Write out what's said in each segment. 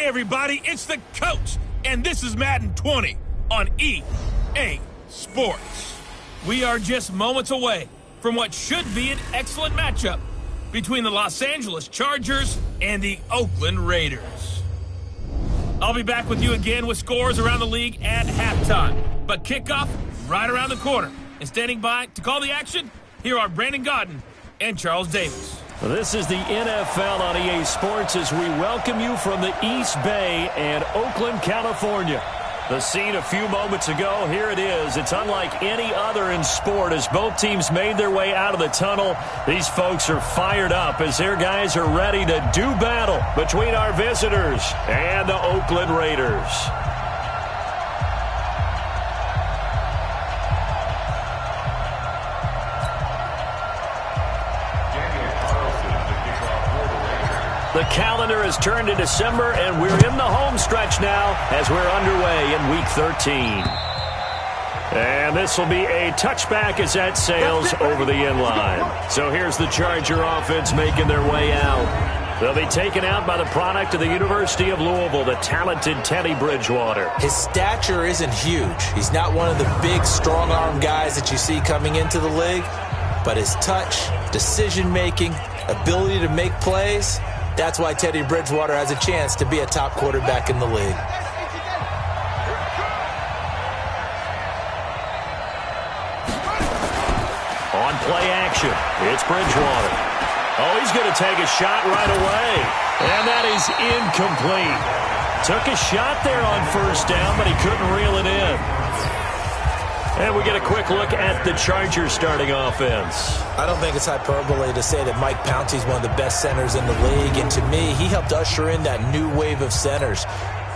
everybody, it's the coach, and this is Madden 20 on EA Sports. We are just moments away from what should be an excellent matchup between the Los Angeles Chargers and the Oakland Raiders. I'll be back with you again with scores around the league at halftime, but kickoff right around the corner. And standing by to call the action, here are Brandon Godden and Charles Davis. This is the NFL on EA Sports as we welcome you from the East Bay and Oakland, California. The scene a few moments ago, here it is. It's unlike any other in sport as both teams made their way out of the tunnel. These folks are fired up as their guys are ready to do battle between our visitors and the Oakland Raiders. The calendar has turned to December, and we're in the home stretch now as we're underway in Week 13. And this will be a touchback as that sails over the inline. So here's the Charger offense making their way out. They'll be taken out by the product of the University of Louisville, the talented Teddy Bridgewater. His stature isn't huge. He's not one of the big, strong-arm guys that you see coming into the league. But his touch, decision-making, ability to make plays, that's why Teddy Bridgewater has a chance to be a top quarterback in the league. On play action, it's Bridgewater. Oh, he's going to take a shot right away. And that is incomplete. Took a shot there on first down, but he couldn't reel it in. And we get a quick look at the Chargers starting offense. I don't think it's hyperbole to say that Mike Pouncey's one of the best centers in the league. And to me, he helped usher in that new wave of centers.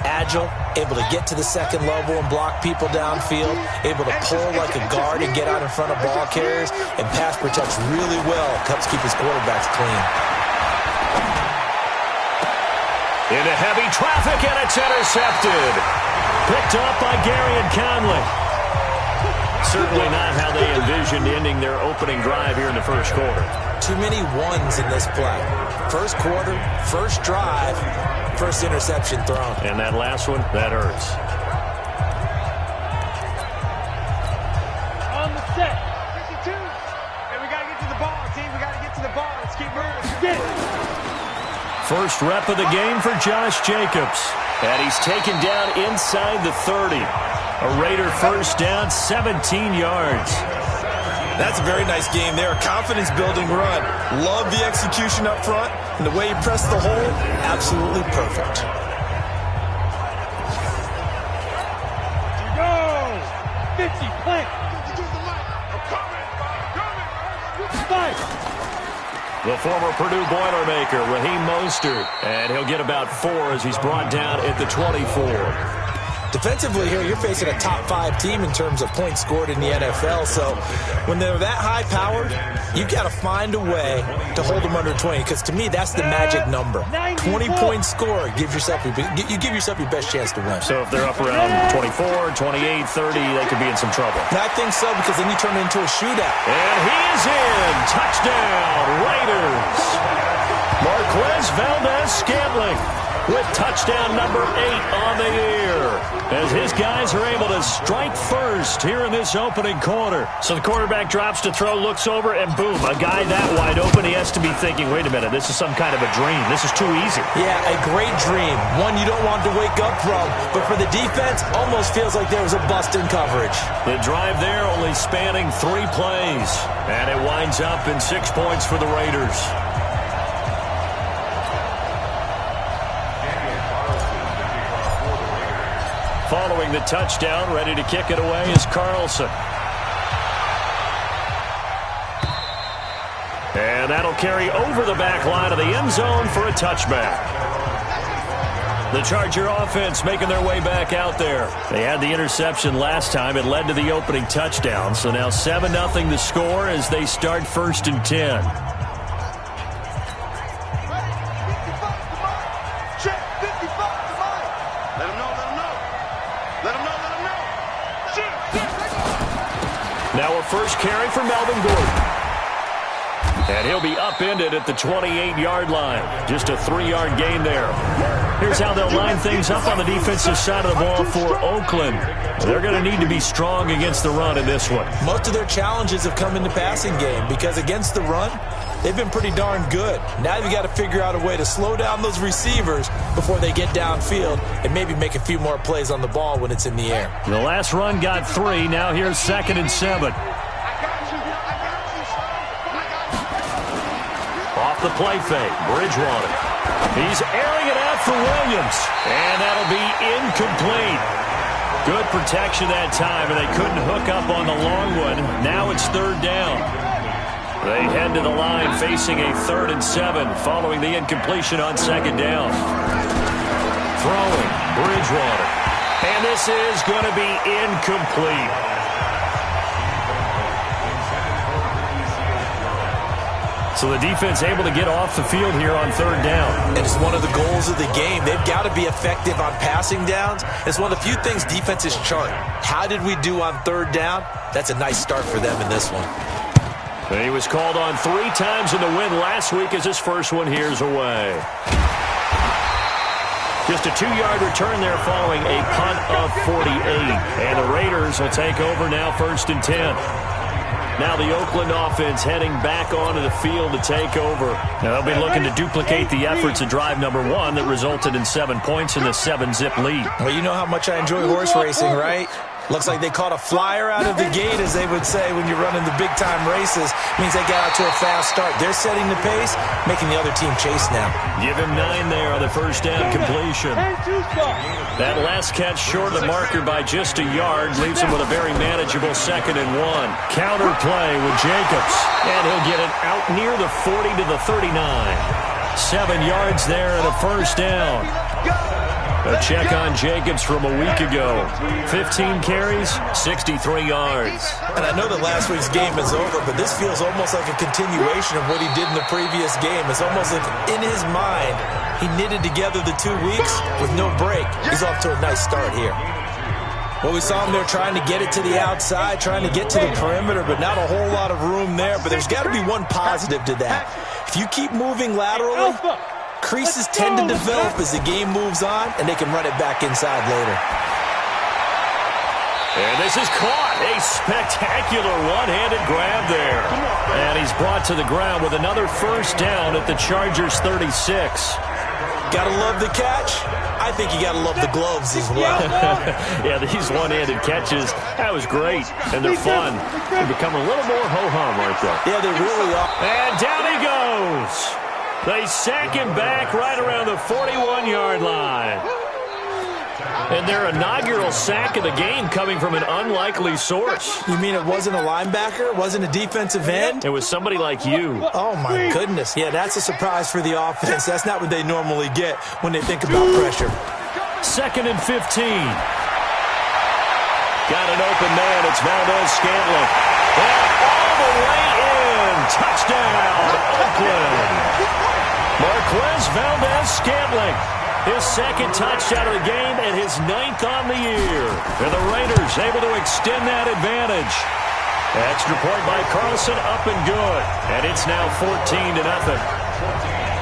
Agile, able to get to the second level and block people downfield, able to pull like a guard and get out in front of ball carriers, and pass protects really well, helps keep his quarterbacks clean. Into heavy traffic, and it's intercepted. Picked up by Gary and Conley. Certainly not how they envisioned ending their opening drive here in the first quarter. Too many ones in this play. First quarter, first drive, first interception thrown. And that last one, that hurts. On the set. 52. And we got to get to the ball, team. We got to get to the ball. Let's keep moving. Get it. First rep of the game for Josh Jacobs. And he's taken down inside the 30. A Raider first down, 17 yards. That's a very nice game there. Confidence-building run. Love the execution up front. And the way he pressed the hole, absolutely perfect. Go! 50, plant. The former Purdue Boilermaker, Raheem Mostert. And he'll get about 4 as he's brought down at the 24. Defensively here, you're facing a top-5 team in terms of points scored in the NFL. So when they're that high-powered, you've got to find a way to hold them under 20. Because to me, that's the magic number. 20-point score gives yourself you give yourself your best chance to win. So if they're up around 24, 28, 30, they could be in some trouble. And I think so, because then you turn it into a shootout. And he is in. Touchdown, Raiders. Marquez Valdez-Scantling with touchdown number 8 on the year, as his guys are able to strike first here in this opening quarter. So the quarterback drops to throw, looks over, and boom, a guy that wide open. He has to be thinking, wait a minute, this is some kind of a dream. This is too easy. Yeah, a great dream. One you don't want to wake up from. But for the defense, almost feels like there was a bust in coverage. The drive there only spanning 3 plays, and it winds up in 6 points for the Raiders. Following the touchdown, ready to kick it away is Carlson. And that'll carry over the back line of the end zone for a touchback. The Charger offense making their way back out there. They had the interception last time. It led to the opening touchdown. So now 7-0 the score as they start 1st and 10. Let him know. Now a first carry for Melvin Gordon. And he'll be upended at the 28-yard line. Just a 3-yard gain there. Here's how they'll line things up on the defensive side of the ball for Oakland. They're going to need to be strong against the run in this one. Most of their challenges have come in the passing game because against the run, they've been pretty darn good. Now you've got to figure out a way to slow down those receivers before they get downfield and maybe make a few more plays on the ball when it's in the air. The last run got 3. Now here's 2nd and 7. Off the play fake, Bridgewater. He's airing it out for Williams, and that'll be incomplete. Good protection that time, and they couldn't hook up on the long one. Now it's 3rd down. They head to the line facing a 3rd and 7 following the incompletion on 2nd down. Throwing, Bridgewater. And this is going to be incomplete. So the defense able to get off the field here on 3rd down. And it's one of the goals of the game. They've got to be effective on passing downs. It's one of the few things defenses chart. How did we do on 3rd down? That's a nice start for them in this one. And he was called on 3 times in the win last week as his first one here's away. Just a 2-yard return there following a punt of 48. And the Raiders will take over now 1st and 10. Now the Oakland offense heading back onto the field to take over. Now they'll be looking to duplicate the efforts of drive number 1 that resulted in 7 points in the 7-zip lead. Well, you know how much I enjoy horse racing, right? Looks like they caught a flyer out of the gate, as they would say when you're running the big-time races. Means they got out to a fast start. They're setting the pace, making the other team chase now. Give him 9 there on the 1st down completion. That last catch short of the marker by just a yard leaves him with a very manageable 2nd and 1. Counter play with Jacobs, and he'll get it out near the 40 to the 39. 7 yards there and a 1st down. A check on Jacobs from a week ago. 15 carries, 63 yards. And I know that last week's game is over, but this feels almost like a continuation of what he did in the previous game. It's almost like in his mind, he knitted together the 2 weeks with no break. He's off to a nice start here. Well, we saw him there trying to get it to the outside, trying to get to the perimeter, but not a whole lot of room there. But there's got to be one positive to that. If you keep moving laterally, creases tend to develop as the game moves on, and they can run it back inside later. And this is caught. A spectacular one-handed grab there. And he's brought to the ground with another 1st down at the Chargers' 36. Gotta love the catch. I think you gotta love the gloves as well. Yeah, these one-handed catches, that was great. And they're fun. They become a little more ho-hum, aren't they? Yeah, they really are. And down he goes. They sack him back right around the 41-yard line. And their inaugural sack of the game coming from an unlikely source. You mean it wasn't a linebacker? It wasn't a defensive end? It was somebody like you. Oh, my goodness. Yeah, that's a surprise for the offense. That's not what they normally get when they think about pressure. 2nd and 15. Got an open man. It's Valdez-Scantling. And all the way in. Touchdown, Oakland. Marquez Valdez-Scantling. His 2nd touchdown of the game and his 9th on the year. And the Raiders able to extend that advantage. Extra point by Carlson, up and good. And it's now 14-0.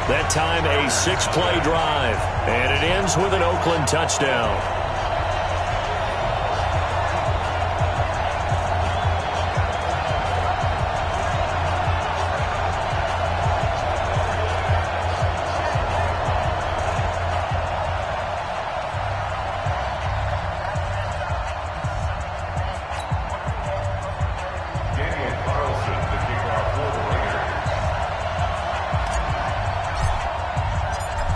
That time a 6-play drive. And it ends with an Oakland touchdown.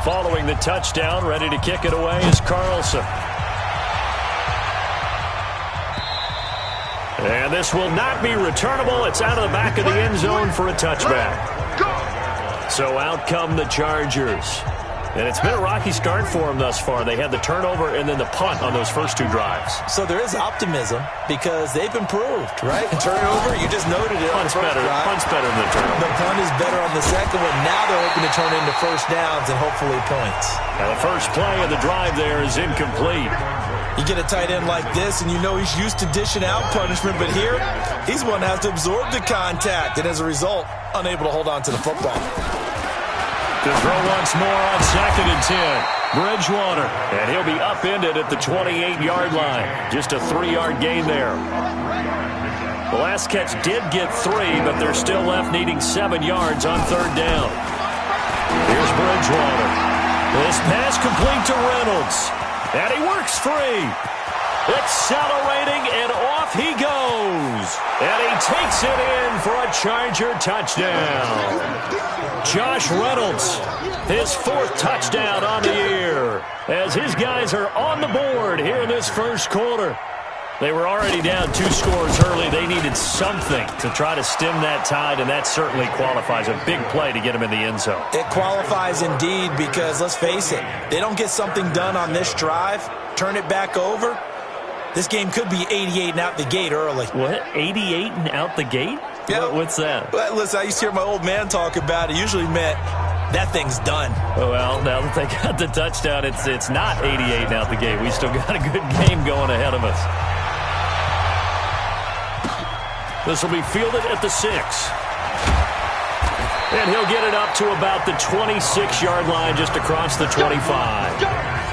Following the touchdown, ready to kick it away is Carlson. And this will not be returnable. It's out of the back of the end zone for a touchback. So out come the Chargers. And it's been a rocky start for them thus far. They had the turnover and then the punt on those first 2 drives. So there is optimism because they've improved, right? Turnover, you just noted it. Punt's better. Punt's better than the turnover. The punt is better on the second one. Now they're hoping to turn it into 1st downs and hopefully points. And the first play of the drive there is incomplete. You get a tight end like this, and you know he's used to dishing out punishment, but here, he's one that has to absorb the contact, and as a result, unable to hold on to the football. To throw once more on 2nd and 10. Bridgewater, and he'll be upended at the 28-yard line. Just a 3-yard gain there. The last catch did get 3, but they're still left needing 7 yards on 3rd down. Here's Bridgewater. This pass complete to Reynolds. And he works free. Accelerating, and off he goes. And he takes it in for a Charger touchdown. Josh Reynolds, his 4th touchdown on the year, as his guys are on the board here in this first quarter. They were already down 2 scores early. They needed something to try to stem that tide, and that certainly qualifies. A big play to get them in the end zone. It qualifies indeed because, let's face it, they don't get something done on this drive, turn it back over, this game could be 88 and out the gate early. What? 88 and out the gate? Yeah. What's that? Well, listen, I used to hear my old man talk about it. Usually meant that thing's done. Oh, well, now that they got the touchdown, it's not 88 and out the gate. We still got a good game going ahead of us. This will be fielded at the 6. And he'll get it up to about the 26-yard line, just across the 25.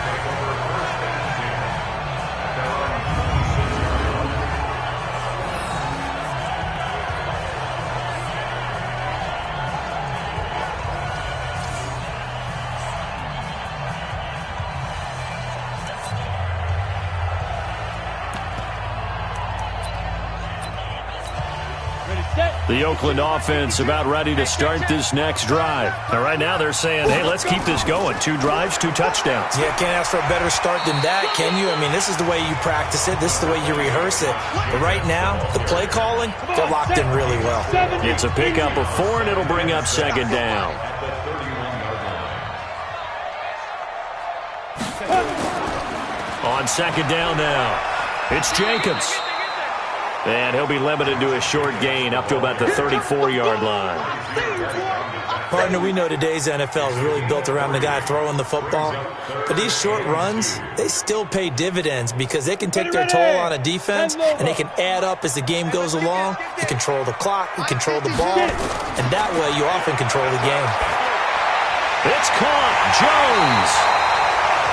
The Oakland offense about ready to start this next drive. Now, right now they're saying, hey, let's keep this going. 2 drives, 2 touchdowns. Yeah, can't ask for a better start than that, can you? I mean, this is the way you practice it. This is the way you rehearse it. But right now, the play calling, they're locked in really well. It's a pickup of 4, and it'll bring up 2nd down. On 2nd down now, it's Jacobs. And he'll be limited to a short gain up to about the 34-yard line. Partner, we know today's NFL is really built around the guy throwing the football. But these short runs, they still pay dividends because they can take their toll on a defense, and they can add up as the game goes along. You control the clock, you control the ball, and that way you often control the game. It's caught. Jones.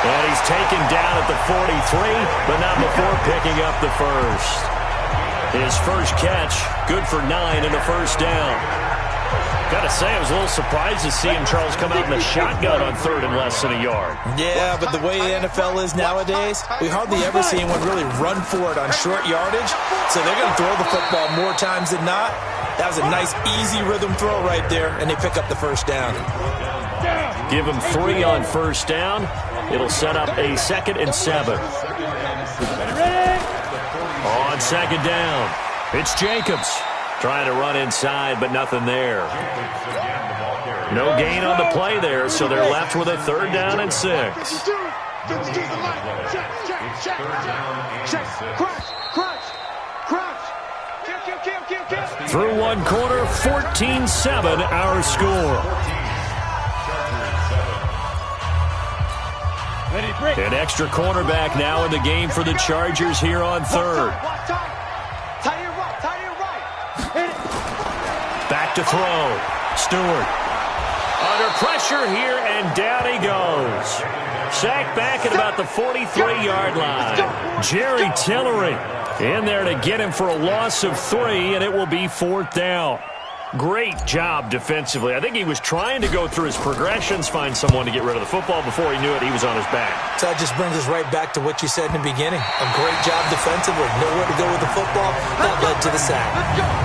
And he's taken down at the 43, but not before picking up the first. His first catch, good for 9 and a first down. Got to say, I was a little surprised to see him, Charles, come out in the shotgun on 3rd and less than a yard. Yeah, but the way the NFL is nowadays, we hardly ever see anyone really run for it on short yardage. So they're going to throw the football more times than not. That was a nice, easy rhythm throw right there, and they pick up the first down. Give him 3 on first down. It'll set up a 2nd and 7. On 2nd down, it's Jacobs. Trying to run inside, but nothing there. No gain on the play there, so they're left with a 3rd down and 6. Through 1 quarter, 14-7 our score. An extra cornerback now in the game for the Chargers here on 3rd. Back to throw. Stewart. Under pressure here, and down he goes. Sacked back at about the 43-yard line. Jerry Tillery in there to get him for a loss of 3, and it will be 4th down. Great job defensively. I think he was trying to go through his progressions, find someone to get rid of the football. Before he knew it, he was on his back. So that just brings us right back to what you said in the beginning. A great job defensively. Know where to go with the football. That led to the sack.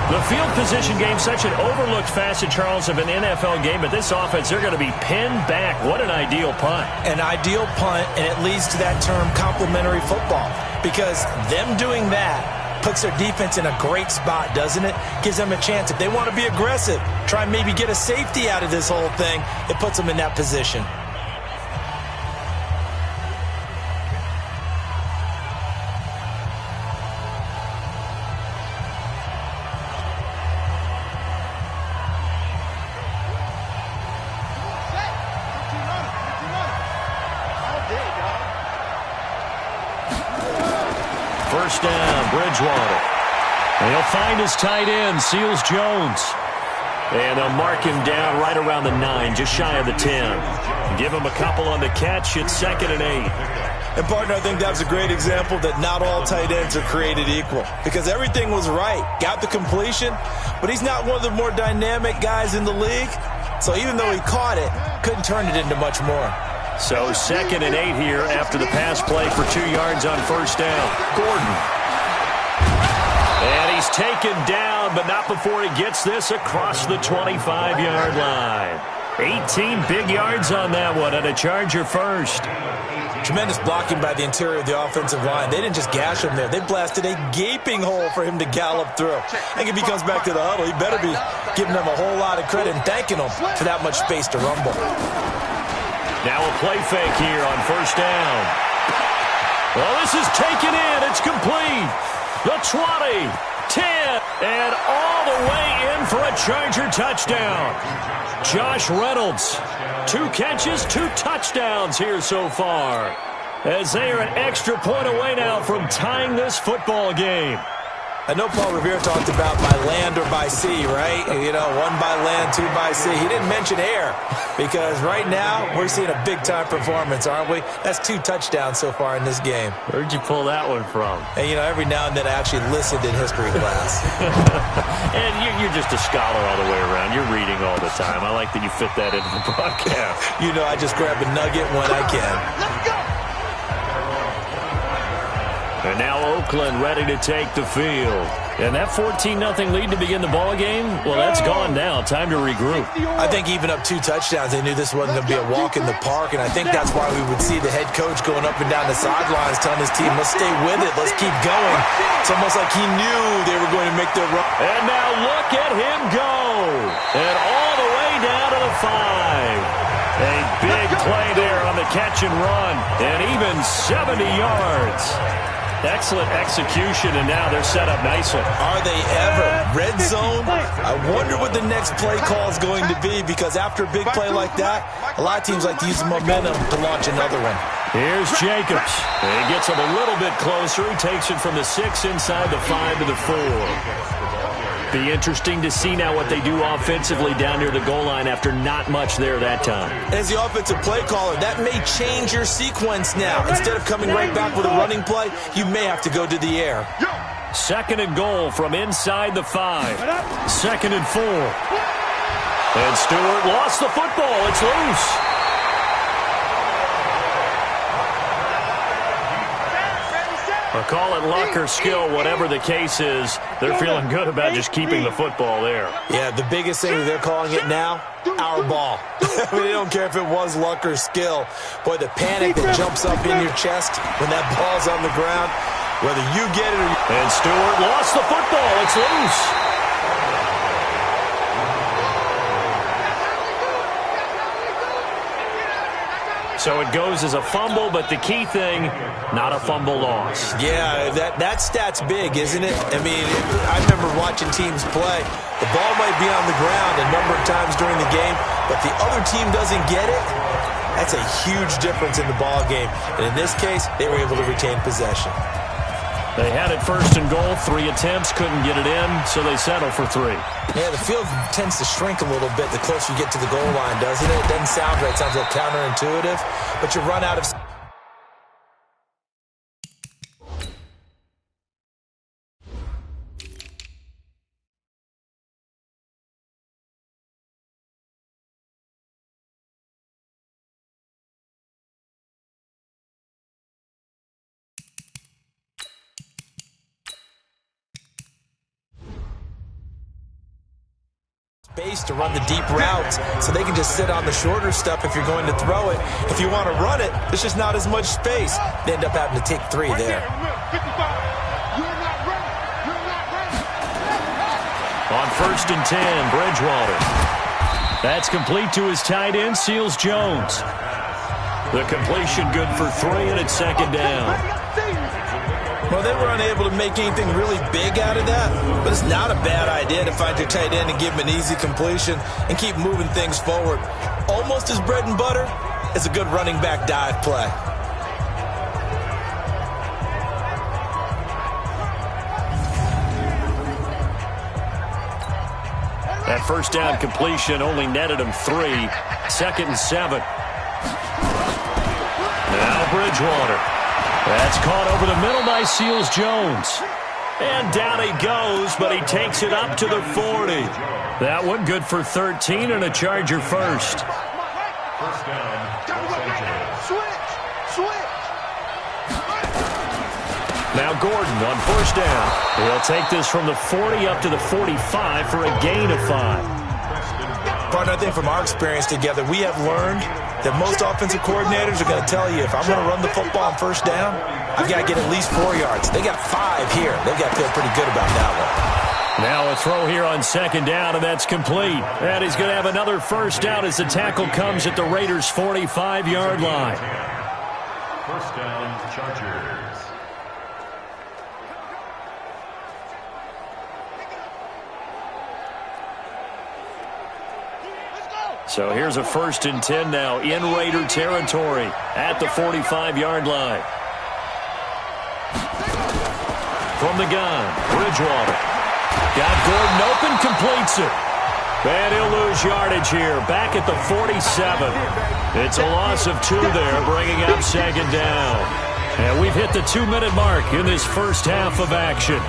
The field position game, such an overlooked facet, Charles, of an NFL game. But this offense, they're going to be pinned back. What an ideal punt. An ideal punt, and it leads to that term complementary football. Because them doing that puts their defense in a great spot, doesn't it? Gives them a chance. If they want to be aggressive, try and maybe get a safety out of this whole thing, it puts them in that position. Bridgewater. And he'll find his tight end, Seals Jones. And they'll mark him down right around the 9, just shy of the 10. Give him a couple on the catch. It's 2nd and 8. And, partner, I think that's a great example that not all tight ends are created equal. Because everything was right. Got the completion, but he's not one of the more dynamic guys in the league. So even though he caught it, couldn't turn it into much more. So 2nd and 8 here after the pass play for 2 yards on first down. Gordon. And he's taken down, but not before he gets this across the 25-yard line. 18 big yards on that one, and a Charger first. Tremendous blocking by the interior of the offensive line. They didn't just gash him there. They blasted a gaping hole for him to gallop through. I think if he comes back to the huddle, he better be giving them a whole lot of credit and thanking them for that much space to rumble. Now a play fake here on first down. Well, this is taken in. It's complete. The 20, 10, and all the way in for a Charger touchdown. Josh Reynolds, 2 catches, 2 touchdowns here so far, as they are an extra point away now from tying this football game. I know Paul Revere talked about by land or by sea, right? You know, 1 by land, 2 by sea. He didn't mention air because right now we're seeing a big-time performance, aren't we? That's 2 touchdowns so far in this game. Where'd you pull that one from? And, you know, every now and then I actually listened in history class. And you're just a scholar all the way around. You're reading all the time. I like that you fit that into the broadcast. You know, I just grab a nugget when I can. Let's go! And now Oakland ready to take the field. And that 14-0 lead to begin the ball game, well, that's gone now. Time to regroup. I think even up 2 touchdowns, they knew this wasn't going to be a walk in the park, and I think that's why we would see the head coach going up and down the sidelines telling his team, let's stay with it, let's keep going. It's almost like he knew they were going to make their run. And now look at him go. And all the way down to the 5. A big play there on the catch and run, and even 70 yards. Excellent execution, and now they're set up nicely. Are they ever? Red zone? I wonder what the next play call is going to be, because after a big play like that, a lot of teams like to use the momentum to launch another one. Here's Jacobs. And he gets him a little bit closer. He takes it from the 6 inside the 5 to the 4. Be interesting to see now what they do offensively down near the goal line after not much there that time. As the offensive play caller, that may change your sequence now. Instead of coming right back with a running play, you may have to go to the air. 2nd and goal from inside the 5. 2nd and 4. And Stewart lost the football. It's loose. Or call it luck or skill, whatever the case is, they're feeling good about just keeping the football there. Yeah, the biggest thing that they're calling it now, our ball. I mean, they don't care if it was luck or skill. Boy, the panic that jumps up in your chest when that ball's on the ground, whether you get it or you... And Stewart lost the football. It's loose. So it goes as a fumble, but the key thing, not a fumble loss. Yeah, that stat's big, isn't it? I mean, I remember watching teams play. The ball might be on the ground a number of times during the game, but the other team doesn't get it. That's a huge difference in the ball game. And in this case, they were able to retain possession. They had it 1st and goal, 3 attempts, couldn't get it in, so they settle for 3. Yeah, the field tends to shrink a little bit the closer you get to the goal line, doesn't it? It doesn't sound right. It sounds a little counterintuitive, but you run out of... space to run the deep routes, so they can just sit on the shorter stuff if you're going to throw it. If you want to run it, there's just not as much space. They end up having to take 3 there. On 1st and 10, Bridgewater. That's complete to his tight end, Seals Jones. The completion good for 3, and it's 2nd down. Well, they were unable to make anything really big out of that, but it's not a bad idea to find your tight end and give him an easy completion and keep moving things forward. Almost as bread and butter as a good running back dive play. That first down completion only netted him 3. 2nd and 7. Now Bridgewater. That's caught over the middle by Seals-Jones. And down he goes, but he takes it up to the 40. That one good for 13 and a Charger first. First down. Switch. Now Gordon on first down. He'll take this from the 40 up to the 45 for a gain of 5. Partner, I think from our experience together, we have learned that most offensive coordinators are going to tell you, if I'm going to run the football on first down, I've got to get at least 4 yards. They got 5 here. They've got to feel pretty good about that one. Now a throw here on 2nd down, and that's complete. And he's going to have another first down as the tackle comes at the Raiders' 45-yard line. First down, Chargers. So here's a 1st and 10 now in Raider territory at the 45-yard line. From the gun, Bridgewater. Got Gordon open, completes it. And he'll lose yardage here, back at the 47. It's a loss of 2 there, bringing up 2nd down. And we've hit the 2-minute mark in this first half of action.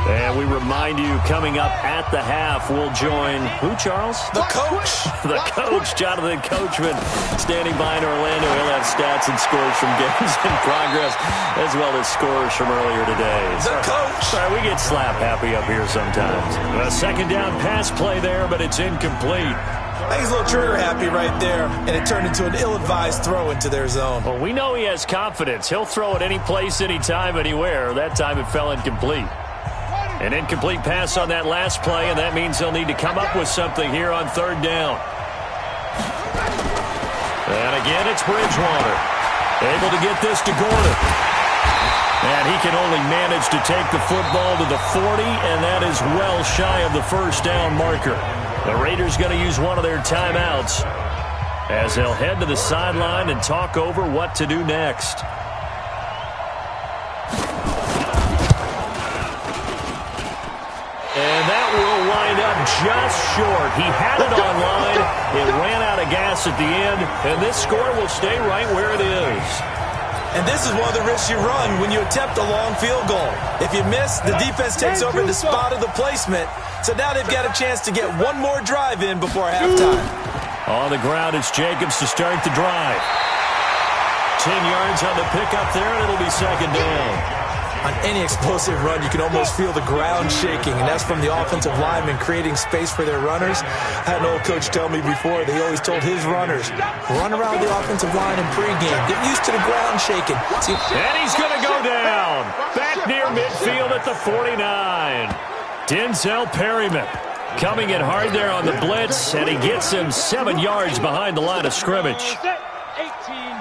And we remind you, coming up at the half, we'll join who, Charles? The coach. The coach, Jonathan Coachman, standing by in Orlando. He'll have stats and scores from games in progress, as well as scores from earlier today. The coach. Sorry, we get slap happy up here sometimes. A 2nd down pass play there, but it's incomplete. I think he's a little trigger happy right there, and it turned into an ill-advised throw into their zone. Well, we know he has confidence. He'll throw it any place, anytime, anywhere. That time it fell incomplete. An incomplete pass on that last play, and that means they'll need to come up with something here on 3rd down. And again, it's Bridgewater. Able to get this to Gordon. And he can only manage to take the football to the 40, and that is well shy of the first down marker. The Raiders going to use one of their timeouts as they'll head to the sideline and talk over what to do next. And that will wind up just short. He had it on line. It ran out of gas at the end, and this score will stay right where it is. And this is one of the risks you run when you attempt a long field goal. If you miss, the defense takes over the spot of the placement. So now they've got a chance to get one more drive in before halftime. On the ground, it's Jacobs to start the drive. 10 yards on the pickup there, and it'll be 2nd down. On any explosive run, you can almost feel the ground shaking, and that's from the offensive linemen creating space for their runners. I had an old coach tell me before, they always told his runners, run around the offensive line in pregame. Get used to the ground shaking. See, and he's going to go down. Back near midfield at the 49. Denzel Perryman coming in hard there on the blitz, and he gets him 7 yards behind the line of scrimmage. 18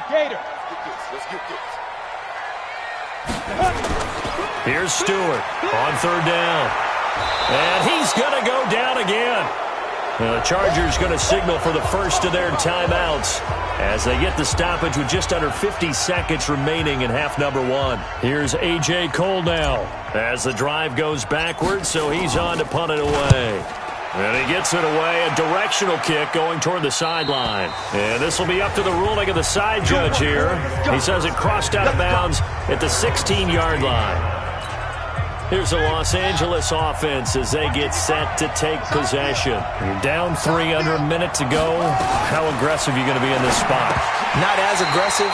Gator. Here's Stewart on 3rd down. And he's going to go down again. The Chargers going to signal for the first of their timeouts as they get the stoppage with just under 50 seconds remaining in half number 1. Here's A.J. Cole now as the drive goes backwards, so he's on to punt it away. And he gets it away, a directional kick going toward the sideline. And this will be up to the ruling of the side judge here. He says it crossed out of bounds at the 16-yard line. Here's the Los Angeles offense as they get set to take possession. You're down 3 under a minute to go. How aggressive are you going to be in this spot? not as aggressive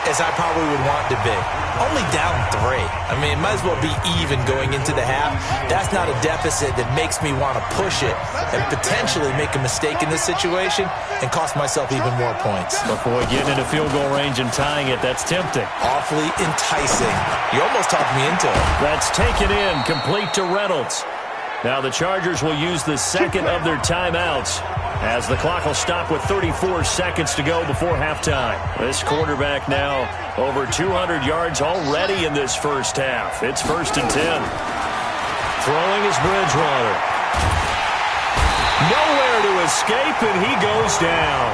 as I probably would want to be. Only down 3. I mean, it might as well be even going into the half. That's not a deficit that makes me want to push it and potentially make a mistake in this situation and cost myself even more points. Before getting into field goal range and tying it, that's tempting. Awfully enticing. You almost talked me into it. That's taken in, complete to Reynolds. Now the Chargers will use the second of their timeouts as the clock will stop with 34 seconds to go before halftime. This quarterback now over 200 yards already in this first half. It's 1st and 10. Throwing is Bridgewater. Nowhere to escape, and he goes down.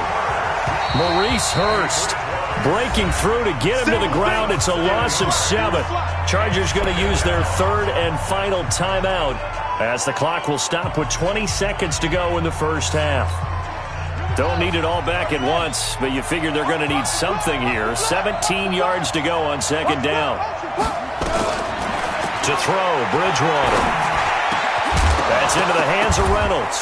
Maurice Hurst Breaking through to get him to the ground. It's a loss of 7. Chargers going to use their third and final timeout as the clock will stop with 20 seconds to go in the first half. Don't need it all back at once, but you figure they're going to need something here. 17 yards to go on second down. To throw, Bridgewater. That's into the hands of Reynolds.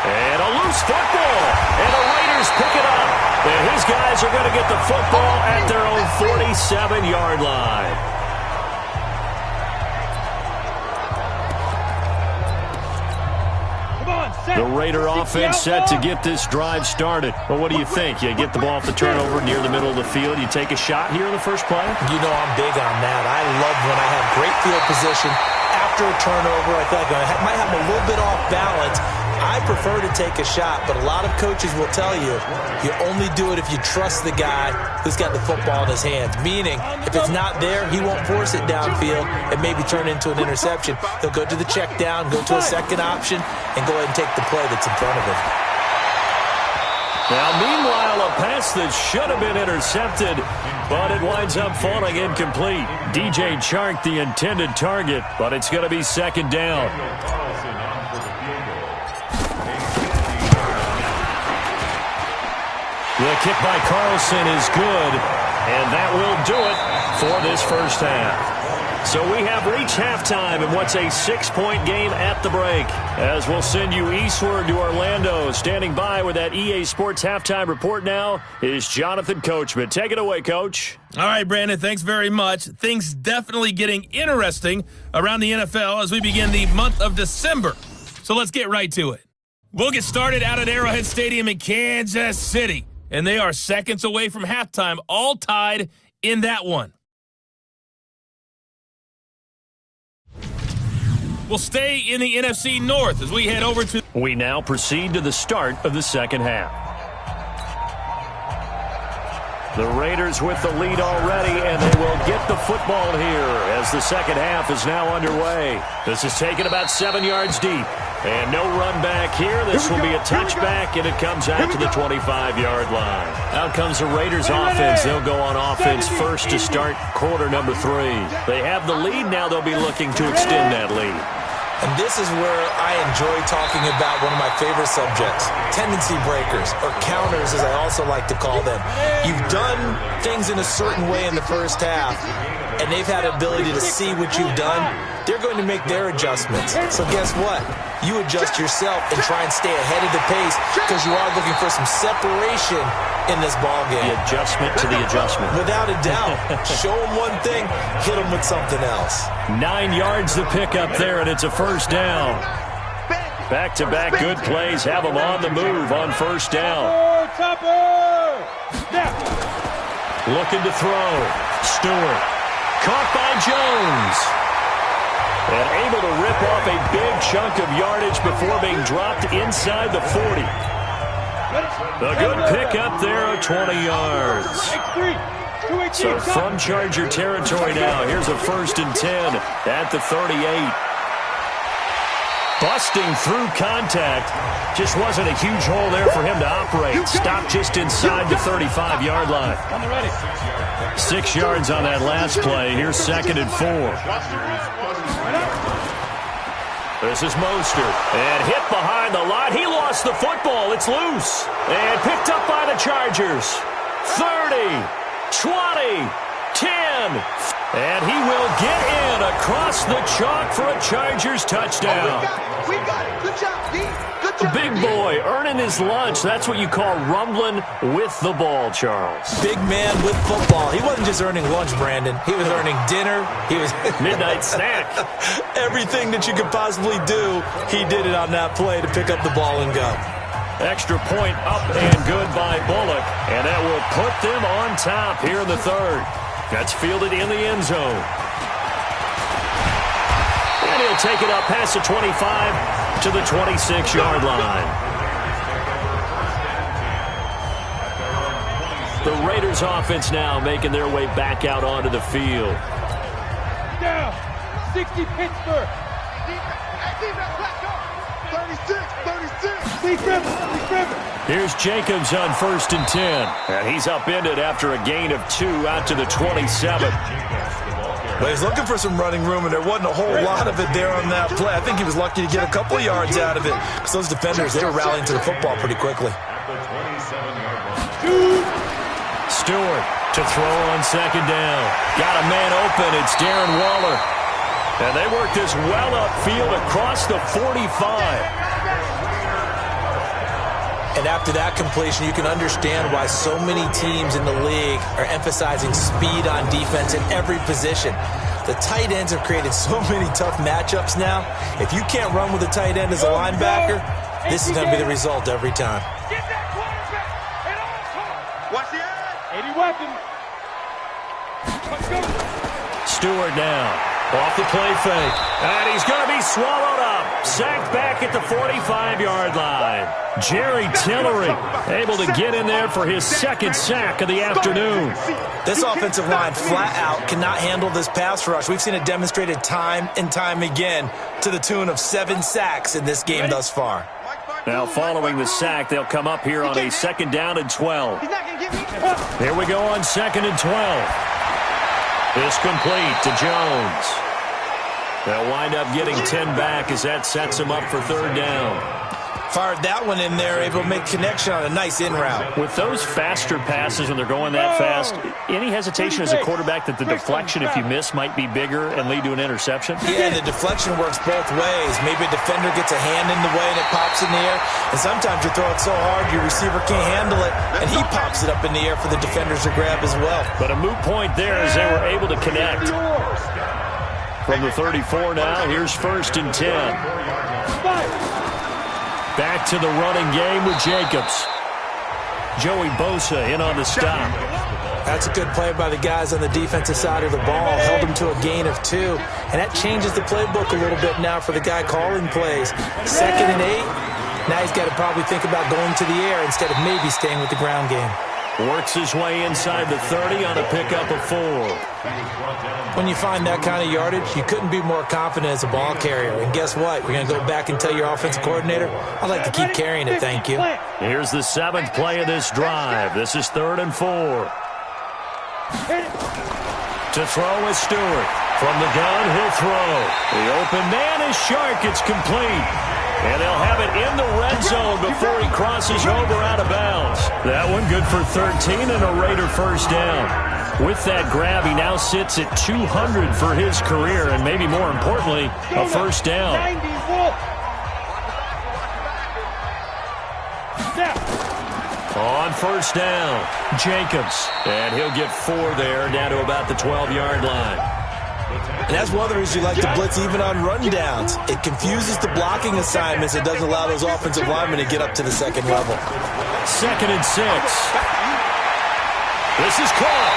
And a loose football. And the Raiders pick it up. And his guys are going to get the football at their own 47-yard line. The Raider offense set to get this drive started. Well, what do you think? You get the ball off the turnover near the middle of the field. You take a shot here in the first play? You know I'm big on that. I love when I have great field position. After a turnover, I feel like I might have a little bit off balance. I prefer to take a shot, but a lot of coaches will tell you only do it if you trust the guy who's got the football in his hands. Meaning, if it's not there, he won't force it downfield and maybe turn into an interception. He'll go to the check down, go to a second option, and go ahead and take the play that's in front of him. Now, meanwhile, a pass that should have been intercepted, but it winds up falling incomplete. DJ Chark, the intended target, but it's going to be second down. The kick by Carlson is good, and that will do it for this first half. So we have reached halftime in what's a 6-point game at the break. As we'll send you eastward to Orlando. Standing by with that EA Sports halftime report now is Jonathan Coachman. Take it away, Coach. All right, Brandon, thanks very much. Things definitely getting interesting around the NFL as we begin the month of December. So let's get right to it. We'll get started out at Arrowhead Stadium in Kansas City. And they are seconds away from halftime, all tied in that one. We'll stay in the NFC North as we head over to... We now proceed to the start of the second half. The Raiders with the lead already, and they will get the football here as the second half is now underway. This is taken about 7 yards deep. And no run back here. This will be a touchback, and it comes out to the 25-yard line. Out comes the Raiders offense. They'll go on offense first to start quarter number 3. They have the lead. Now they'll be looking to extend that lead. And this is where I enjoy talking about one of my favorite subjects, tendency breakers, or counters as I also like to call them. You've done things in a certain way in the first half, and they've had the ability to see what you've done. They're going to make their adjustments. So guess what? You adjust yourself and try and stay ahead of the pace because you are looking for some separation in this ballgame. The adjustment to the adjustment. Without a doubt. Show them one thing, hit them with something else. 9 yards to pick up there, and it's a first down. Back-to-back good plays have them on the move on first down. Looking to throw. Stewart. Caught by Jones. And able to rip off a big chunk of yardage before being dropped inside the 40. A good pickup there of 20 yards. So from Charger territory now, here's a 1st and 10 at the 38. Busting through contact. Just wasn't a huge hole there for him to operate. Stopped just inside the 35-yard line. 6 yards on that last play. Here's 2nd and 4. This is Mostert. And hit behind the line. He lost the football. It's loose. And picked up by the Chargers. 30, 20, 10. And he will get in across the chalk for a Chargers touchdown. We got it. Good job, D. Good job, Big boy earning his lunch. That's what you call rumbling with the ball, Charles. Big man with football. He wasn't just earning lunch, Brandon. He was earning dinner. He was midnight snack. Everything that you could possibly do, he did it on that play to pick up the ball and go. Extra point up and good by Bullock. And that will put them on top here in the third. That's fielded in the end zone. And he'll take it up past the 25 to the 26-yard line. The Raiders offense now making their way back out onto the field. Down. 60 Pittsburgh. 36. Defense. Here's Jacobs on 1st and 10. And he's upended after a gain of 2 out to the 27. But he's looking for some running room, and there wasn't a whole lot of it there on that play. I think he was lucky to get a couple of yards out of it, because those defenders, they were rallying to the football pretty quickly. Stewart to throw on 2nd down. Got a man open. It's Darren Waller. And they work this well upfield across the 45. And after that completion, you can understand why so many teams in the league are emphasizing speed on defense in every position. The tight ends have created so many tough matchups now. If you can't run with a tight end as a linebacker, this is going to be the result every time. Watch the eye. 80 weapon. Let's go. Stewart now. Off the play fake. And he's going to be swallowed up. Sacked back at the 45-yard line. Jerry Tillery able to get in there for his 2nd sack of the afternoon. This offensive line flat out cannot handle this pass rush. We've seen it demonstrated time and time again to the tune of 7 sacks in this game thus far. Now following the sack, they'll come up here on a 2nd down and 12. Here we go on 2nd and 12. This complete to Jones. They'll wind up getting 10 back as that sets them up for 3rd down. Fired that one in there, able to make connection on a nice in route. With those faster passes when they're going that fast, any hesitation as a quarterback that the deflection, if you miss, might be bigger and lead to an interception? Yeah, and the deflection works both ways. Maybe a defender gets a hand in the way and it pops in the air. And sometimes you throw it so hard your receiver can't handle it, and he pops it up in the air for the defenders to grab as well. But a moot point there as they were able to connect. From the 34 now, here's 1st and 10. Back to the running game with Jacobs. Joey Bosa in on the stop. That's a good play by the guys on the defensive side of the ball. Held him to a gain of 2. And that changes the playbook a little bit now for the guy calling plays. 2nd and 8. Now he's got to probably think about going to the air instead of maybe staying with the ground game. Works his way inside the 30 on a pickup of 4. When you find that kind of yardage, you couldn't be more confident as a ball carrier. And guess what? You're going to go back and tell your offensive coordinator, I'd like to keep carrying it, thank you. Here's the 7th play of this drive. This is 3rd and 4. To throw is Stewart. From the gun, he'll throw. The open man is Shark. It's complete. And they'll have it in the red zone before he crosses over out of bounds. That one good for 13 and a Raider 1st down. With that grab, he now sits at 200 for his career, and maybe more importantly, a 1st down. On 1st down, Jacobs. And he'll get 4 there, down to about the 12-yard line. And that's one of the reasons you like to blitz even on rundowns. It confuses the blocking assignments. It doesn't allow those offensive linemen to get up to the 2nd level. 2nd and 6. This is caught.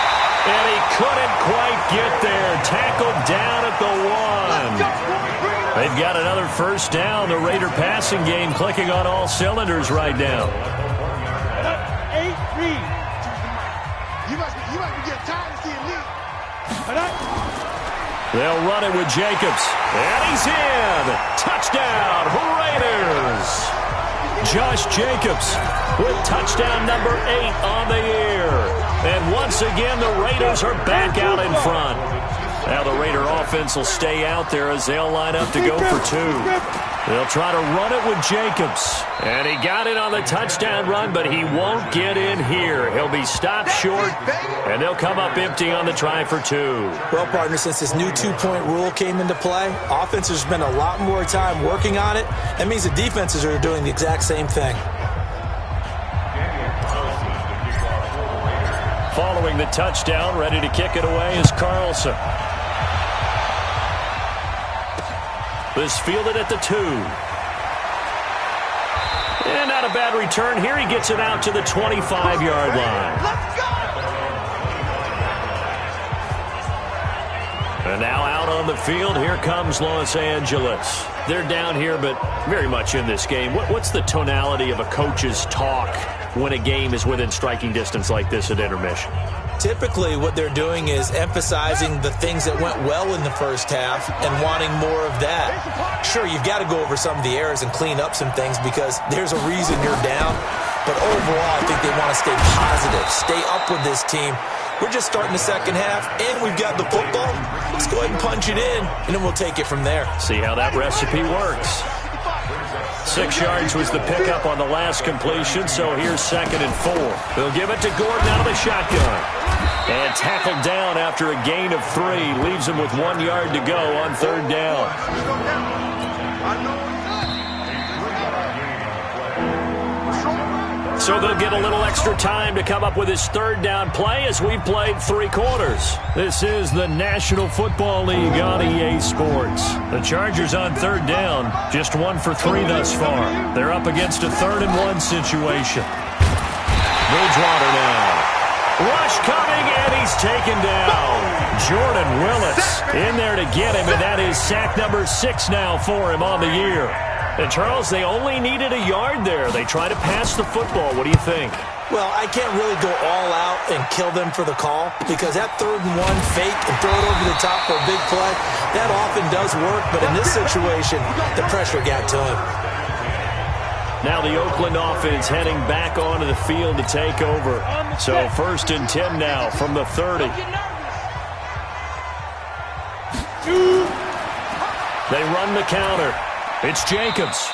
And he couldn't quite get there. Tackled down at the 1. They've got another 1st down. The Raider passing game clicking on all cylinders right now. 8 read. You must be getting tired of seeing me. They'll run it with Jacobs. And he's in. Touchdown, Raiders. Josh Jacobs with touchdown number 8 on the year. And once again, the Raiders are back out in front. Now the Raider offense will stay out there as they'll line up to go for 2. They'll try to run it with Jacobs. And he got it on the touchdown run, but he won't get in here. He'll be stopped short, and they'll come up empty on the try for 2. Well, partner, since this new 2-point rule came into play, offenses spend a lot more time working on it. That means the defenses are doing the exact same thing. Following the touchdown, ready to kick it away is Carlson. This fielded at the 2. And not a bad return here. He gets it out to the 25-yard line. And now out on the field, here comes Los Angeles. They're down here, but very much in this game. What's the tonality of a coach's talk when a game is within striking distance like this at intermission? Typically, what they're doing is emphasizing the things that went well in the first half and wanting more of that. Sure, you've got to go over some of the errors and clean up some things because there's a reason you're down. But overall, I think they want to stay positive, stay up with this team. We're just starting the second half, and we've got the football. Let's go ahead and punch it in, and then we'll take it from there. See how that recipe works. 6 yards was the pickup on the last completion, so here's 2nd and 4. They'll give it to Gordon out of the shotgun. And tackled down after a gain of 3. Leaves him with 1 yard to go on 3rd down. So they'll get a little extra time to come up with his 3rd down play as we've played 3 quarters. This is the National Football League on EA Sports. The Chargers on 3rd down, just 1 for 3 thus far. They're up against a 3rd and 1 situation. Bridgewater now. Rush coming, and he's taken down. Jordan Willis in there to get him, and that is sack number 6 now for him on the year. And, Charles, they only needed a yard there. They try to pass the football. What do you think? Well, I can't really go all out and kill them for the call because that 3rd and 1 fake and throw it over the top for a big play, that often does work. But in this situation, the pressure got to him. Now the Oakland offense heading back onto the field to take over. So 1st and 10 now from the 30. They run the counter. It's Jacobs.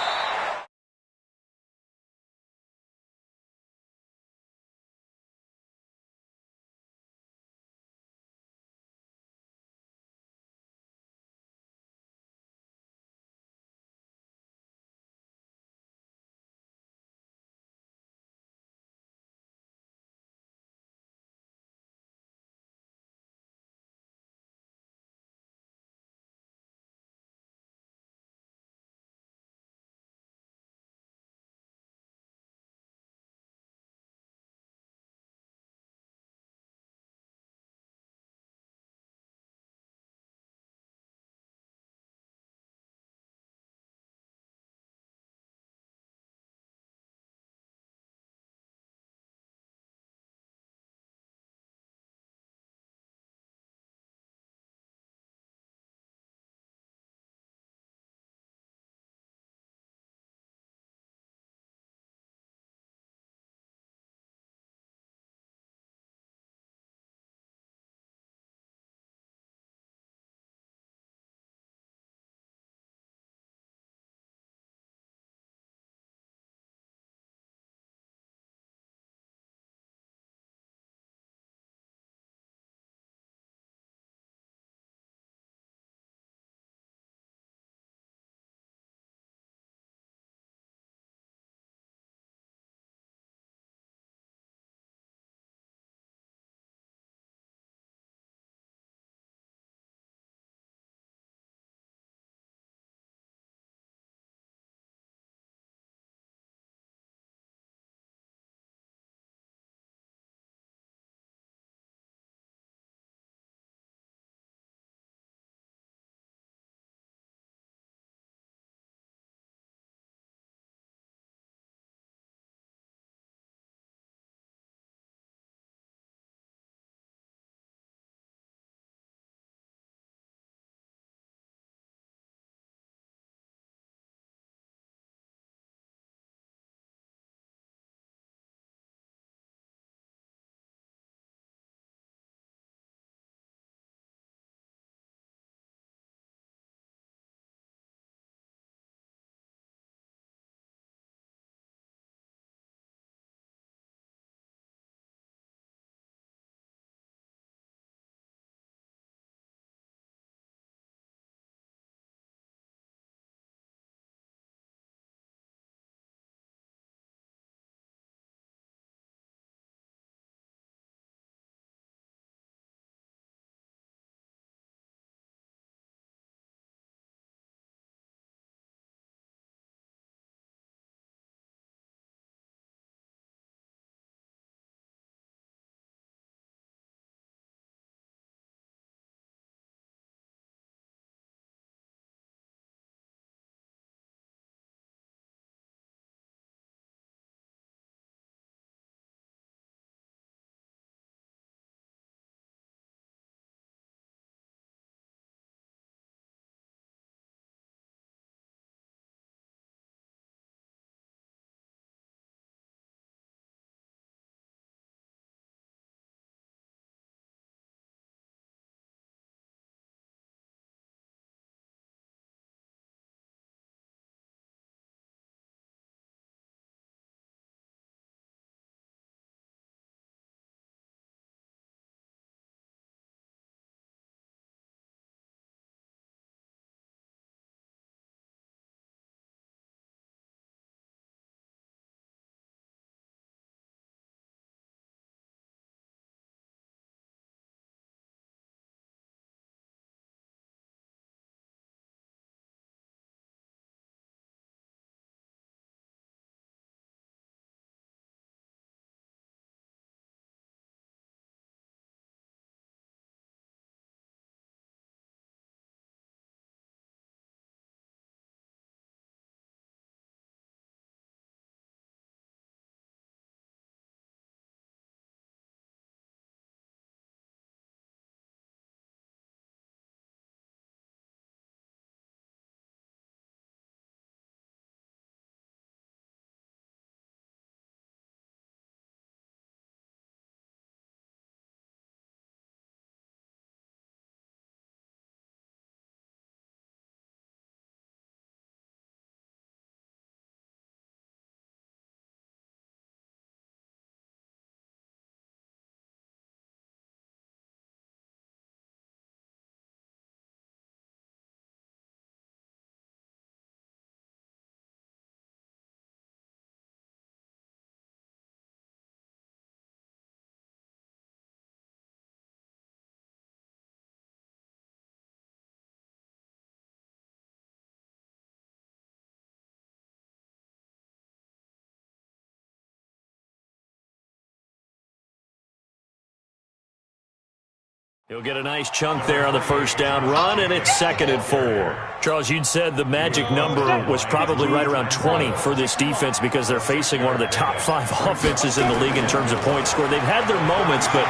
He'll get a nice chunk there on the first down run, and it's 2nd and 4. Charles, you'd said the magic number was probably right around 20 for this defense because they're facing one of the top 5 offenses in the league in terms of points scored. They've had their moments, but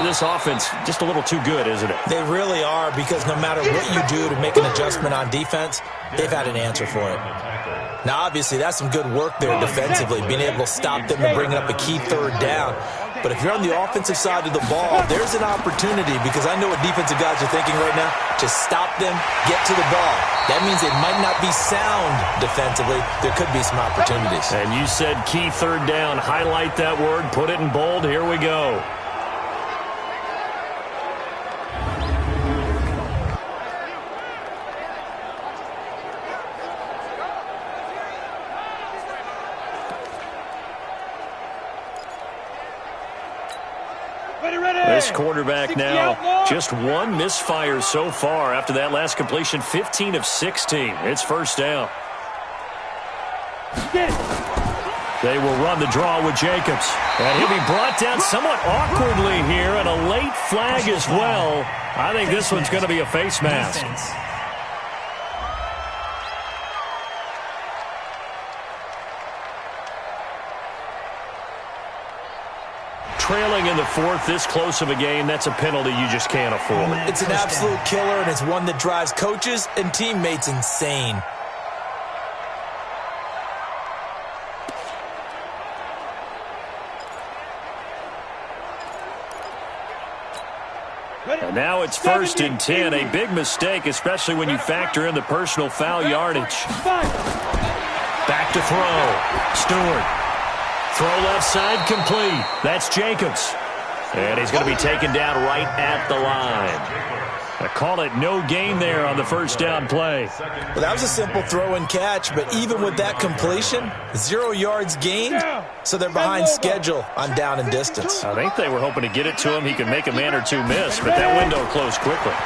this offense just a little too good, isn't it? They really are, because no matter what you do to make an adjustment on defense, they've had an answer for it. Now, obviously, that's some good work there defensively, being able to stop them and bringing up a key 3rd down. But if you're on the offensive side of the ball, there's an opportunity, because I know what defensive guys are thinking right now. Just stop them, get to the ball. That means they might not be sound defensively. There could be some opportunities. And you said key 3rd down. Highlight that word. Put it in bold. Here we go. This quarterback now, just 1 misfire so far after that last completion, 15 of 16. It's 1st down. They will run the draw with Jacobs. And he'll be brought down somewhat awkwardly here, and a late flag as well. I think this one's going to be a face mask. Trailing in the 4th, this close of a game, that's a penalty you just can't afford. It's an absolute killer, and it's one that drives coaches and teammates insane. And now it's 1st and 10, a big mistake, especially when you factor in the personal foul yardage. Back to throw. Stewart. Throw left side complete. That's Jacobs. And he's going to be taken down right at the line. I call it no gain there on the 1st down play. Well, that was a simple throw and catch, but even with that completion, 0 yards gained, so they're behind schedule on down and distance. I think they were hoping to get it to him. He could make a man or two miss, but that window closed quickly.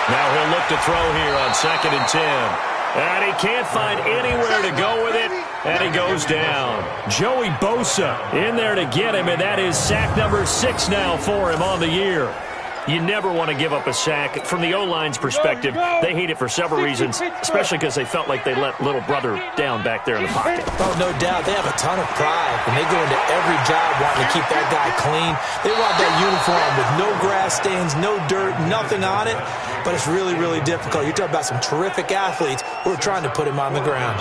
Now he'll look to throw here on 2nd and 10. And he can't find anywhere to go with it, and he goes down. Joey Bosa in there to get him, and that is sack number 6 now for him on the year. You never want to give up a sack. From the O-line's perspective, they hate it for several reasons, especially because they felt like they let little brother down back there in the pocket. Oh, no doubt. They have a ton of pride, and they go into every job wanting to keep that guy clean. They want that uniform with no grass stains, no dirt, nothing on it, but it's really, really difficult. You're talking about some terrific athletes who are trying to put him on the ground.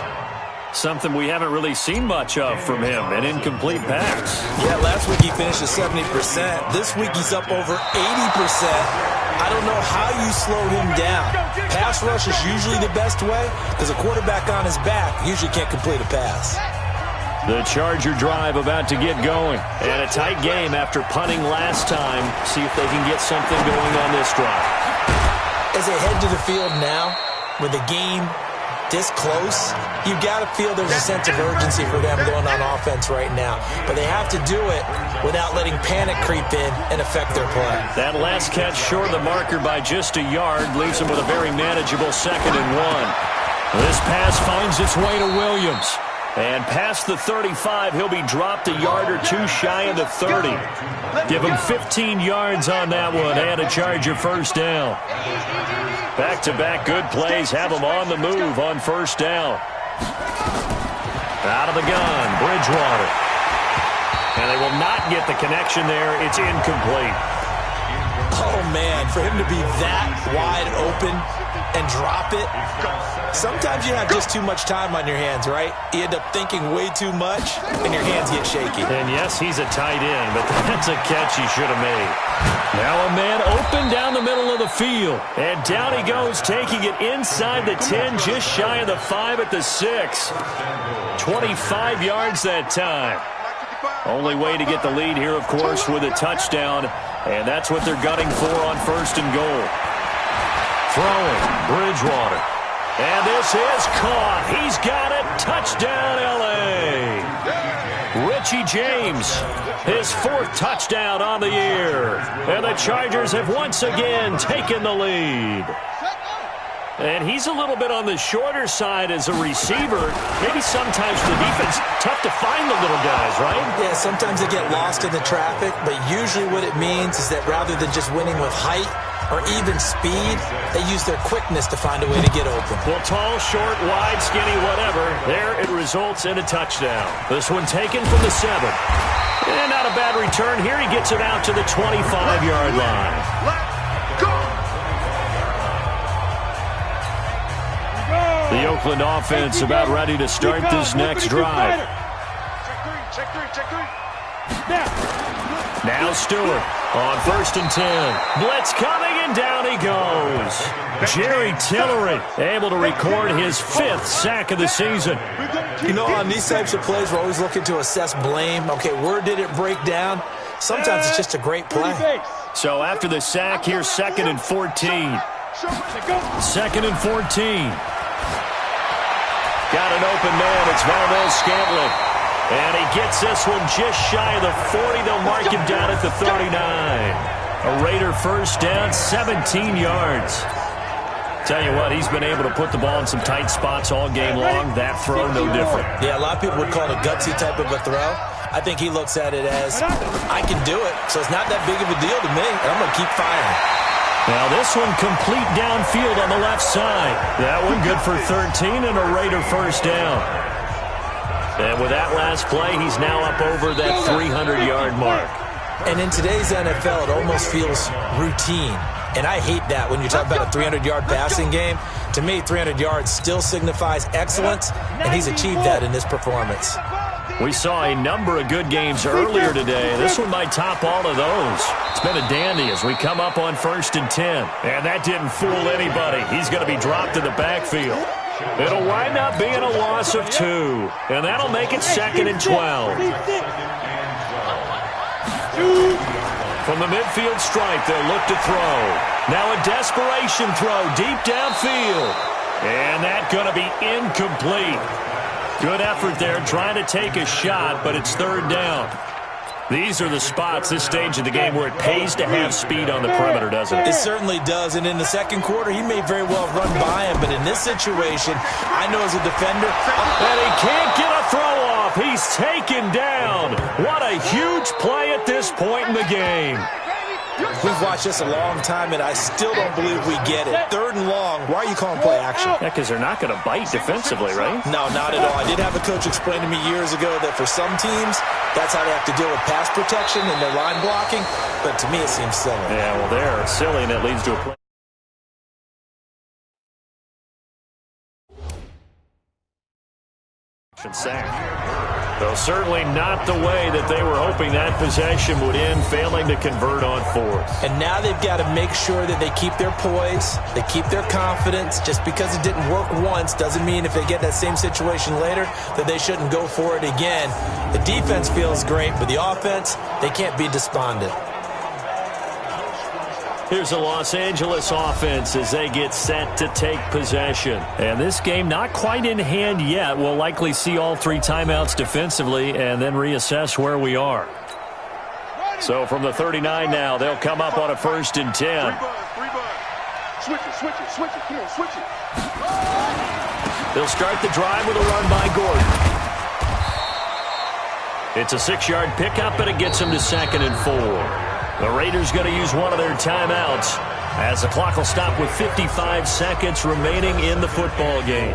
Something we haven't really seen much of from him, an incomplete pass. Yeah, last week he finished at 70%. This week he's up over 80%. I don't know how you slow him down. Pass rush is usually the best way because a quarterback on his back usually can't complete a pass. The Charger drive about to get going. And a tight game after punting last time. See if they can get something going on this drive. As they head to the field now, with the game this close, you got to feel there's a sense of urgency for them going on offense right now. But they have to do it without letting panic creep in and affect their play. That last catch short of the marker by just a yard leaves them with a very manageable 2nd and 1. This pass finds its way to Williams. And past the 35, he'll be dropped a yard or two shy of the 30. Give him 15 yards on that one and a Charger 1st down. Back-to-back good plays have them on the move on 1st down. Out of the gun, Bridgewater. And they will not get the connection there. It's incomplete. Oh, man, for him to be that wide open and drop it. Sometimes you have just too much time on your hands, right? You end up thinking way too much, and your hands get shaky. And yes, he's a tight end, but that's a catch he should have made. Now a man open down the middle of the field. And down he goes, taking it inside the 10, just shy of the 5 at the 6. 25 yards that time. Only way to get the lead here, of course, with a touchdown. And that's what they're gunning for on 1st and goal. Throwing, Bridgewater. And this is caught. He's got it. Touchdown, L.A. Richie James, his 4th touchdown on the year. And the Chargers have once again taken the lead. And he's a little bit on the shorter side as a receiver. Maybe sometimes the defense, tough to find the little guys, right? Yeah, sometimes they get lost in the traffic, but usually what it means is that rather than just winning with height or even speed, they use their quickness to find a way to get open. Well, tall, short, wide, skinny, whatever. There it results in a touchdown. This one taken from the 7. And not a bad return here. He gets it out to the 25-yard line. Let's go! The Oakland offense about ready to start this next drive. Check three. Now Stewart on 1st and 10. Blitz coming, and down he goes. Jerry Tillery able to record his 5th sack of the season. You know, on these types of plays, we're always looking to assess blame. Okay, where did it break down? Sometimes it's just a great play. So after the sack, here's 2nd and 14. 2nd and 14. Got an open man. It's Valdez-Scantling. And he gets this one just shy of the 40. They'll mark him down at the 39. A Raider first down, 17 yards. Tell you what, he's been able to put the ball in some tight spots all game long. That throw, no different. Yeah, a lot of people would call it a gutsy type of a throw. I think he looks at it as, I can do it, so it's not that big of a deal to me, and I'm going to keep firing. Now this one complete downfield on the left side. That one good for 13 and a Raider first down. And with that last play, he's now up over that 300-yard mark. And in today's NFL, it almost feels routine. And I hate that when you talk about a 300-yard passing game. To me, 300 yards still signifies excellence, and he's achieved that in this performance. We saw a number of good games earlier today. This one might top all of those. It's been a dandy as we come up on 1st and 10. And that didn't fool anybody. He's going to be dropped in the backfield. It'll wind up being a loss of 2. And that'll make it 2nd and 12. From the midfield stripe, they'll look to throw. Now a desperation throw deep downfield. And that's going to be incomplete. Good effort there, trying to take a shot, but it's 3rd down. These are the spots, this stage of the game, where it pays to have speed on the perimeter, doesn't it? It certainly does, and in the second quarter, he may very well run by him, but in this situation, I know as a defender, and he can't get a throw off. He's taken down. What a huge play at this point in the game. We've watched this a long time, and I still don't believe we get it. 3rd and long, why are you calling play action? Yeah, because they're not going to bite defensively, right? No, not at all. I did have a coach explain to me years ago that for some teams, that's how they have to deal with pass protection and their line blocking, but to me it seems silly. Yeah, well, they're silly, and it leads to a play. Sack. Though certainly not the way that they were hoping that possession would end, failing to convert on 4th. And now they've got to make sure that they keep their poise, they keep their confidence. Just because it didn't work once doesn't mean if they get that same situation later that they shouldn't go for it again. The defense feels great, but the offense, they can't be despondent. Here's the Los Angeles offense as they get set to take possession. And this game not quite in hand yet. We'll likely see all 3 timeouts defensively and then reassess where we are. So from the 39 now, they'll come up on a 1st and 10. Switch it. Come on, switch it. They'll start the drive with a run by Gordon. It's a 6-yard pickup, and it gets them to 2nd and 4. The Raiders going to use one of their timeouts as the clock will stop with 55 seconds remaining in the football game.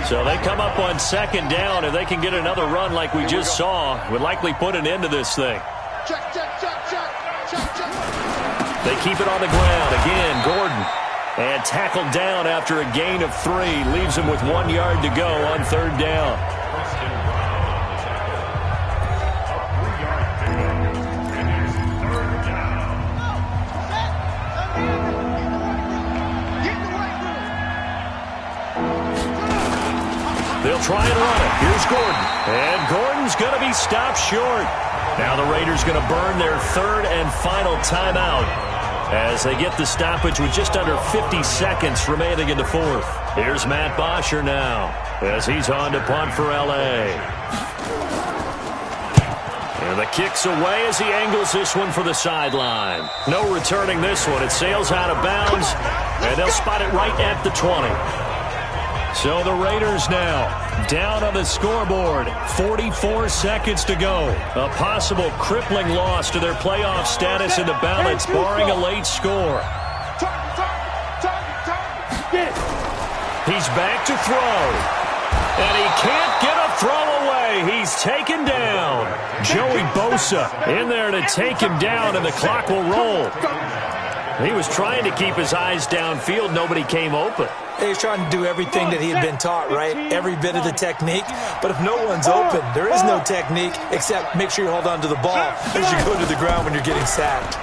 So they come up on 2nd down. If they can get another run like we just saw, would likely put an end to this thing. Check. They keep it on the ground. Again, Gordon. And tackled down after a gain of 3. Leaves him with 1 yard to go on 3rd down. They'll try and run it. Here's Gordon. And Gordon's going to be stopped short. Now the Raiders going to burn their 3rd and final timeout as they get the stoppage with just under 50 seconds remaining in the 4th. Here's Matt Bosher now as he's on to punt for L.A. And the kick's away as he angles this one for the sideline. No returning this one. It sails out of bounds, and they'll spot it right at the 20. So the Raiders now down on the scoreboard. 44 seconds to go. A possible crippling loss to their playoff status in the balance, barring a late score. He's back to throw. And he can't get a throw away. He's taken down. Joey Bosa in there to take him down, and the clock will roll. He was trying to keep his eyes downfield. Nobody came open. He's trying to do everything that he had been taught, right? Every bit of the technique. But if no one's open, there is no technique except make sure you hold on to the ball as you go to the ground when you're getting sacked.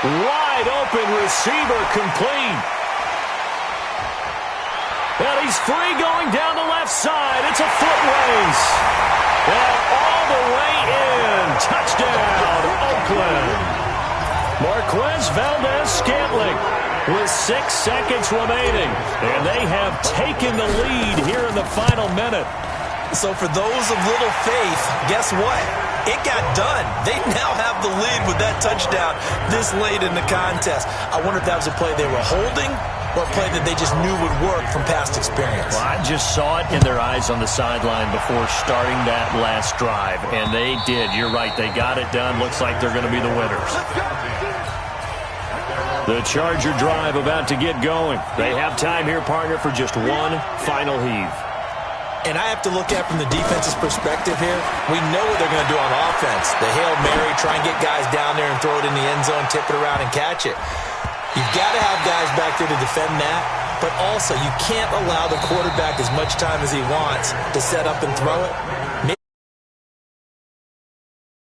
Wide open receiver complete. And he's free going down the left side. It's a foot race. And all the way in. Touchdown, Oakland. Marquez Valdez-Scantling with 6 seconds remaining. And they have taken the lead here in the final minute. So for those of little faith, guess what? It got done. They now have the lead with that touchdown this late in the contest. I wonder if that was a play they were holding or a play that they just knew would work from past experience. Well, I just saw it in their eyes on the sideline before starting that last drive, and they did. You're right. They got it done. Looks like they're going to be the winners. The Charger drive about to get going. They have time here, partner, for just one final heave. And I have to look at it from the defense's perspective here. We know what they're going to do on offense. The Hail Mary, try and get guys down there and throw it in the end zone, tip it around and catch it. You've got to have guys back there to defend that, but also you can't allow the quarterback as much time as he wants to set up and throw it.